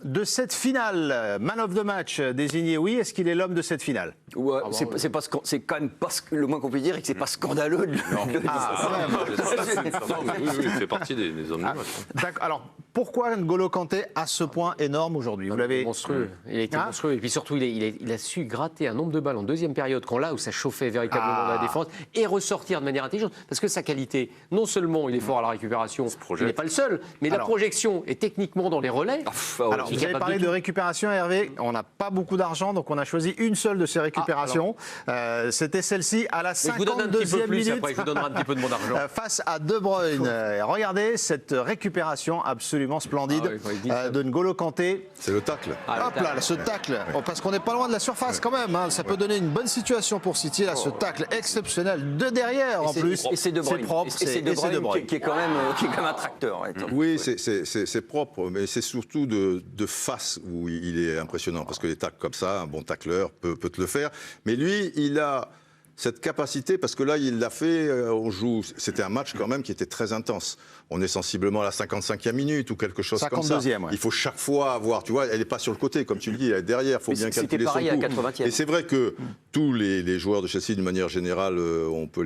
de cette finale, man of the match désigné, oui. Est-ce qu'il est l'homme de cette finale? Ouais, c'est quand même pas le moins qu'on peut dire et que c'est pas scandaleux. Oui, il fait partie des hommes du match. D'accord. Alors, pourquoi N'Golo Kanté à ce point énorme aujourd'hui? Vous l'avez monstrueux. Il a été monstrueux. Et puis surtout, il a su gratter un nombre de balles en deuxième période, quand là où ça chauffait véritablement la défense, et ressortir de manière intelligente. Parce que sa qualité, non seulement il est fort à la récupération, il n'est pas le seul, mais la projection est techniquement dans les relais. Alors, vous avez parlé de récupération, Hervé. On n'a pas beaucoup d'argent, donc on a choisi une seule de ces récupérations. C'était celle-ci à la 52e minute. Après, je vous donnerai un petit peu de mon argent. Face à De Bruyne. Regardez cette récupération absolument splendide de N'Golo Kanté. C'est le tacle. Hop là, ce tacle. Parce qu'on n'est pas loin de la surface quand même. Ça peut donner une bonne situation pour City. Là, ce tacle exceptionnel de derrière en plus. Et c'est De Bruyne. C'est propre. Et c'est De Bruyne qui est quand même un tracteur. Oui, c'est propre, mais c'est surtout de face où il est impressionnant. Parce que les tacles comme ça, un bon tacleur peut te le faire. Mais lui, il a cette capacité, parce que là, il l'a fait, c'était un match quand même qui était très intense. On est sensiblement à la 55e minute ou quelque chose comme ça. 52e, ouais. Il faut chaque fois avoir, tu vois, elle n'est pas sur le côté, comme tu le dis, elle est derrière, il faut bien calculer son coup. C'était pareil à 80e. Et c'est vrai que tous les joueurs de Chelsea, d'une manière générale, on peut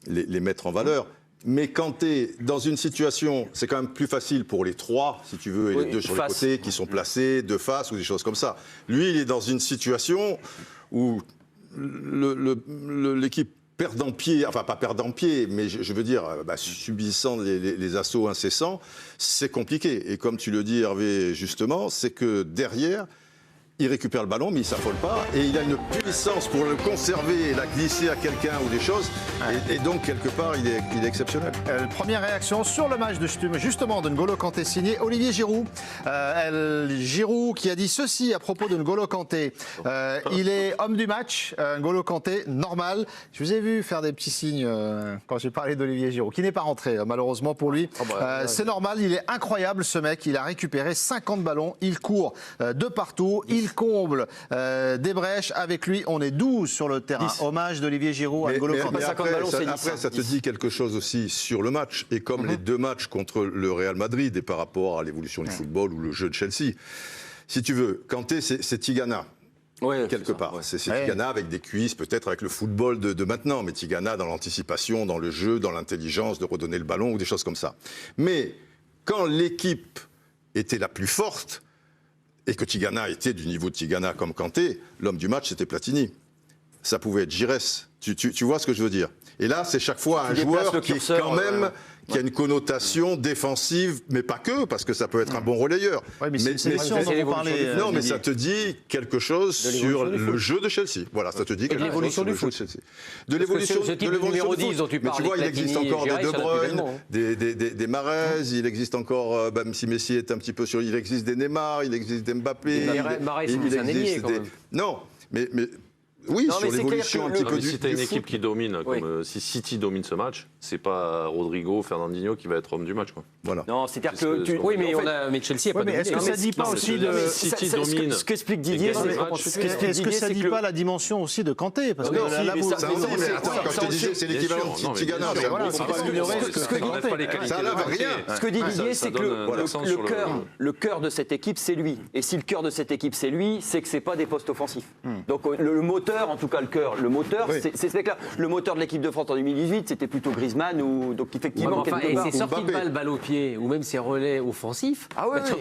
les mettre en valeur. Mais quand tu es dans une situation, c'est quand même plus facile pour les trois, si tu veux, et les deux sur les côtés, qui sont placés de face ou des choses comme ça. Lui, il est dans une situation où l'équipe perdant pied, enfin pas perdant pied, mais je veux dire, subissant les assauts incessants, c'est compliqué. Et comme tu le dis, Hervé, justement, c'est que derrière, il récupère le ballon, mais il ne s'affole pas. Et il a une puissance pour le conserver et la glisser à quelqu'un ou des choses. Et donc, quelque part, il est exceptionnel. Première réaction sur le match justement de N'Golo Kanté, signé Olivier Giroud. Giroud qui a dit ceci à propos de N'Golo Kanté. Il est homme du match, N'Golo Kanté, normal. Je vous ai vu faire des petits signes quand j'ai parlé d'Olivier Giroud, qui n'est pas rentré, malheureusement pour lui. C'est normal, il est incroyable ce mec. Il a récupéré 50 ballons, il court de partout, il comble des brèches. Avec lui, on est 12 sur le terrain. 10. Hommage d'Olivier Giroud à N'Golo Kanté. Après, ça te dit quelque chose aussi sur le match. Et comme les deux matchs contre le Real Madrid et par rapport à l'évolution du football ou le jeu de Chelsea, si tu veux, Kanté, c'est Tigana. Ouais, quelque part. C'est Tigana avec des cuisses, peut-être avec le football de maintenant, mais Tigana dans l'anticipation, dans le jeu, dans l'intelligence de redonner le ballon ou des choses comme ça. Mais quand l'équipe était la plus forte, et que Tigana était du niveau de Tigana comme Kanté, l'homme du match, c'était Platini. Ça pouvait être Giresse. Tu vois ce que je veux dire? Et là, c'est chaque fois un joueur qui est quand même... qui a une connotation défensive, mais pas que, parce que ça peut être un bon relayeur. Ouais, mais vous parlez, non, mais ça te dit quelque chose sur le jeu de Chelsea. Voilà, ça te dit quelque chose sur le jeu de Chelsea. De l'évolution du foot. Mais tu vois, il existe encore des De Bruyne, des Mahrez, il existe encore, même si Messi est un petit peu sur... Il existe des Neymar, il existe des Mbappé. Mahrez, c'est un ailier, quand même. Non, mais... Oui, sur l'évolution un petit peu du si tu as une équipe qui domine, comme si City domine ce match, c'est pas Rodrigo, Fernandinho qui va être homme du match. Quoi. Voilà. Non, c'est-à-dire que... Oui, mais Chelsea n'a pas dominé. Est-ce que ça ne dit pas aussi de... City domine. Ce qu'explique Didier, est-ce que ça ne dit pas la dimension aussi de Kanté? Parce que quand je te disais, c'est l'équivalent de Tigana. Ça n'enlève rien. Ce que dit Didier, c'est que le cœur de cette équipe, c'est lui. Et si le cœur de cette équipe, c'est lui, c'est que ce n'est pas des postes offensifs. Donc le moteur, en tout cas le cœur, c'est ce mec-là. Le moteur de l'équipe de France en 2018, c'était plutôt Griezmann, donc effectivement... Et c'est sorti de balle au pied, ou même ses relais offensifs.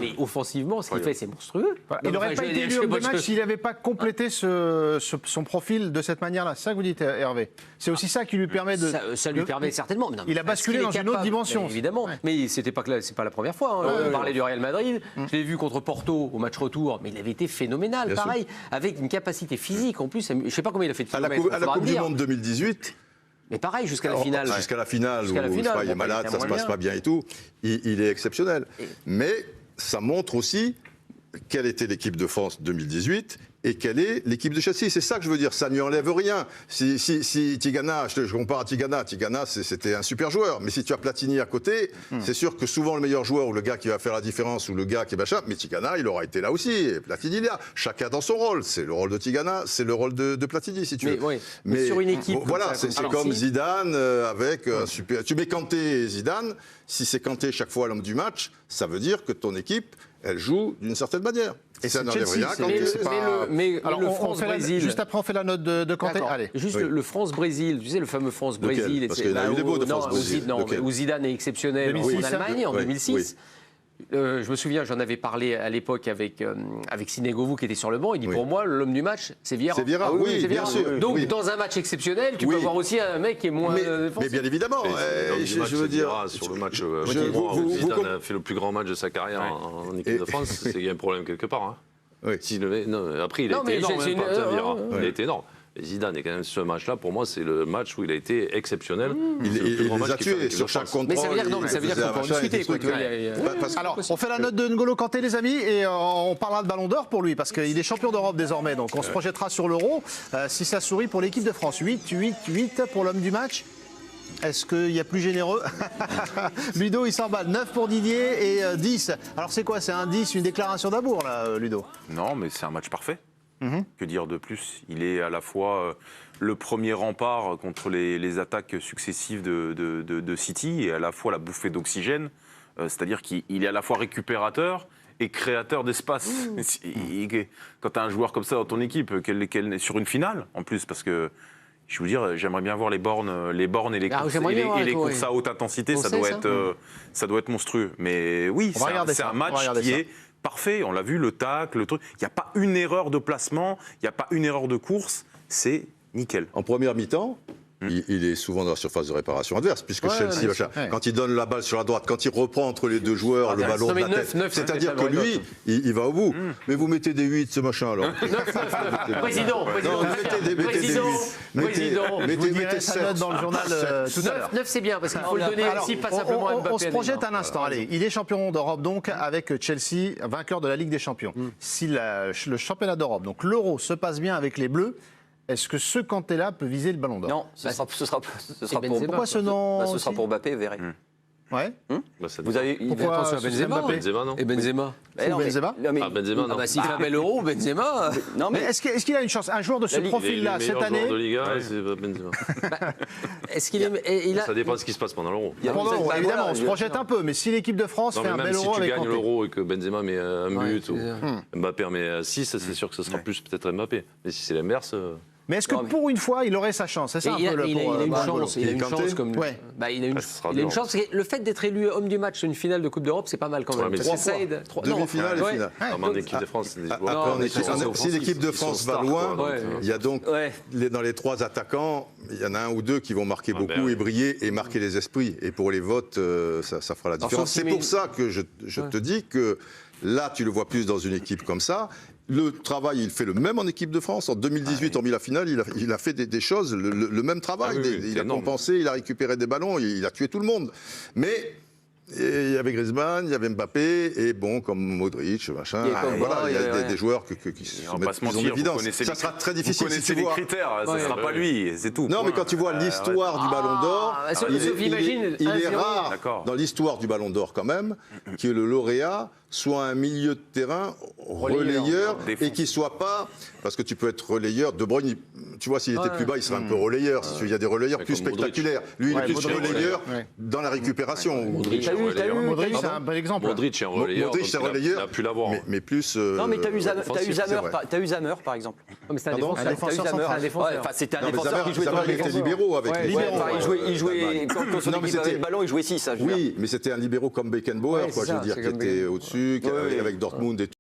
Mais offensivement, ce qu'il fait, c'est monstrueux. Il n'aurait pas été élu homme de match s'il n'avait pas complété son profil de cette manière-là. C'est ça que vous dites, Hervé? C'est aussi ça qui lui permet de... Ça lui permet certainement. Il a basculé dans une autre dimension. Évidemment. Mais c'est pas la première fois. On parlait du Real Madrid. Je l'ai vu contre Porto au match retour, mais il avait été phénoménal. Pareil, avec une capacité physique en plus. Je ne sais pas combien il a fait de kilomètres. À la Coupe du Monde 2018... Mais pareil, jusqu'à la finale. Jusqu'à la finale, où il est malade, ça se passe pas bien et tout. Il est exceptionnel. Mais ça montre aussi quelle était l'équipe de France 2018 et quelle est l'équipe de Chelsea. C'est ça que je veux dire, ça ne lui enlève rien. Si Tigana, je compare à Tigana, c'était un super joueur, mais si tu as Platini à côté, c'est sûr que souvent le meilleur joueur ou le gars qui va faire la différence ou le gars qui est machin, mais Tigana, il aura été là aussi, et Platini là. Chacun dans son rôle. C'est le rôle de Tigana, c'est le rôle de Platini, si tu veux. Mais sur une équipe... Voilà, c'est comme Zidane avec un super... Tu mets Kanté et Zidane, si c'est Kanté chaque fois l'homme du match, ça veut dire que ton équipe... elle joue d'une certaine manière. Et ça c'est n'enlève Chelsea, rien c'est- quand mais tu- le- c'est pas- mais Alors, le on fait France-Brésil. juste après, on fait la note de Kanté. D'accord. Allez. Juste Oui. le France-Brésil, tu sais, le fameux France-Brésil. Lequel ? Parce qu'il y en a eu des beaux de France-Brésil. Lequel ? Où Zidane est exceptionnel 2006, en Allemagne, en oui, 2006. Je me souviens, j'en avais parlé à l'époque avec Sinégovou qui était sur le banc. Il dit Oui. pour moi, l'homme du match, c'est Vieira. C'est Vieira, oui, c'est bien sûr. Donc, Oui. dans un match exceptionnel, tu Oui. peux avoir aussi un mec qui est moins Mais défensif. bien évidemment, L'homme du match, je veux c'est dire. Vieira sur le match. Je- Pour moi, vous- où vous Zidane comp- a fait le plus grand match de sa carrière en équipe de France. C'est qu'il y a un problème quelque part. Hein. Oui. Après, il a Non, été mais énorme, c'est hein, une- Vieira. Il a ouais. été énorme. Et Zidane, et quand même, ce match-là, pour moi, c'est le match où il a été exceptionnel. Il C'est le plus grand les match a qu'il fait en tués équipe sur de chaque France. contrôle. Mais ça veut dire, non, mais ça veut dire il qu'on peut en faisait un discuter. machin, Quoi, et tu vois, des il y a- trucs. Parce que- Alors, on fait la note de N'Golo Kanté, les amis, et on parlera de Ballon d'Or pour lui, parce qu'il est champion d'Europe désormais. Donc, on se projettera sur l'Euro. Si ça sourit pour l'équipe de France. 8 pour l'homme du match. Est-ce qu'il y a plus généreux? Ludo, il s'emballe. 9 pour Didier et 10. Alors, c'est quoi? C'est un 10, une déclaration d'amour, là, Ludo? Non, mais c'est un match parfait. Que dire de plus? Il est à la fois le premier rempart contre les attaques successives de City et à la fois la bouffée d'oxygène. C'est-à-dire qu'il est à la fois récupérateur et créateur d'espace. Quand tu as un joueur comme ça dans ton équipe, sur une finale en plus, parce que je veux dire, j'aimerais bien voir les bornes et les Ah, courses, j'aimerais bien voir, et les toi, courses oui. à haute intensité, On ça sait, doit ça. être monstrueux. Mais oui, On va regarder c'est ça, un on va match regarder qui ça. est parfait. On l'a vu, le tacle, le truc. Il n'y a pas une erreur de placement, il n'y a pas une erreur de course. C'est nickel. En première mi-temps, il est souvent dans la surface de réparation adverse, puisque Ouais, Chelsea, bien machin, sûr, ouais. quand il donne la balle sur la droite, quand il reprend entre les deux joueurs le ballon non, de mais la neuf, tête, c'est c'est-à-dire très que lui, bonne il va au bout. Mais vous mettez des 8 ce machin alors. Président, Non, mettez des président, 8. président. Je vous Mettez dirai sa note 7. dans le journal tout à l'heure. 9, c'est bien, parce qu'il faut le donner Alors, aussi, pas simplement à Mbappé. on se projette un instant. Allez, il est champion d'Europe donc avec Chelsea, vainqueur de la Ligue des Champions. Si le championnat d'Europe, donc l'Euro, se passe bien avec les Bleus, est-ce que ce Kanté-là peut viser le Ballon d'Or? Non, ce sera pour Benzema. Pourquoi ce nom ce sera aussi pour Mbappé, verrez. Ouais. Bah, ça Vous avez Pourquoi Attention à ce serait Benzema. Mbappé Benzema, non Et Benzema. Mais non, mais- Benzema non, mais- Ah, Benzema, Ah non. bah s'il fait un bel euro, Benzema. Non, Mais mais est-ce qu'il a une chance? Un joueur de ce La Ligue, profil-là, cette année, de Liga, c'est pas Benzema. Est-ce qu'il est. et il a- Ça dépend de ce qui se passe pendant l'Euro. il y a- pendant l'Euro, bah, évidemment, voilà, on se projette un peu. Mais si l'équipe de France Non, fait mais un même bel si Euro tu avec gagnes Kanté. l'Euro et que Benzema met un Ouais, but ou c'est Mbappé en met 6, c'est sûr que ce sera plus peut-être Mbappé. Mais si c'est l'inverse, Mais est-ce que Non, mais- pour une fois, il aurait sa chance? C'est ça un il a, peu le il a- pour, il a une pour chance, il a une Kanté chance comme. Ouais. Bah, il a une, Ça sera il a une dur. chance. Le fait d'être élu homme du match sur une finale de Coupe d'Europe, c'est pas mal quand même. Ouais, mais Parce que trois ça fois. aide. Demi-finale et Ouais. finale. comme en équipe de France, c'est des joueurs. Après, Non, on mais est- ils sont on est- si offensifs, l'équipe de ils sont France va stars, loin, quoi, Ouais. donc, il y a donc Ouais. dans les trois attaquants, il y en a un ou deux qui vont marquer beaucoup ben oui. et briller et marquer les esprits. Et pour les votes, ça fera la différence. sauf C'est si- pour ça que je te dis que là, tu le vois plus dans une équipe comme ça. Le travail, il fait le même en équipe de France. En 2018, en mi-finale, il a fait des choses, le même travail. Ah oui, il c'est a énorme. compensé, il a récupéré des ballons, il a tué tout le monde. Mais il y avait Griezmann, il y avait Mbappé, et bon, comme Modric, machin. Il y a Pogba, Voilà, il y a ouais. des joueurs qui se On va mettent pas se plus en mentir, vous évidence. connaissez Ça les- sera très vous difficile si connaissez tu les vois. critères, ça Ouais. sera pas lui, c'est tout. Non, mais quand tu vois l'histoire du Ballon d'Or, Ah, sauf- il sauf est imagine, il est 1-0. rare D'accord. dans l'histoire du Ballon d'Or quand même que le lauréat soit un milieu de terrain relayeur Défense. et qu'il soit pas, parce que tu peux être relayeur. De Bruyne, tu vois, s'il était plus bas, il serait un peu relayeur. Il y a des relayeurs C'est plus comme Modric. spectaculaires. Lui, il est Ouais, plus Modric, relayeur ouais. dans la récupération. Modric, T'as est eu- relayeur. Modric, c'est un bon exemple. Modric est un relayeur. Modric, c'est donc relayeur. Il a pu l'avoir. Mais plus. Non, mais t'as eu Zamer, offensif, c'est vrai. t'as eu Zamer, par exemple. Non, mais c'est un Pardon défenseur. Un défenseur central. C'est un défenseur. Ouais, enfin, c'était un Non, mais défenseur qui jouait dans Zamer, le il était défenseur. libéraux avec Ouais, lui. Ouais, libéraux, enfin, il jouait quand son Non, mais équipe avait c'était- le ballon, il jouait 6. Oui, mais c'était un libéraux comme Beckenbauer, Ouais, quoi, c'est je veux ça, dire, c'est qui comme était au-dessus, Ouais, ouais. avec Dortmund et tout.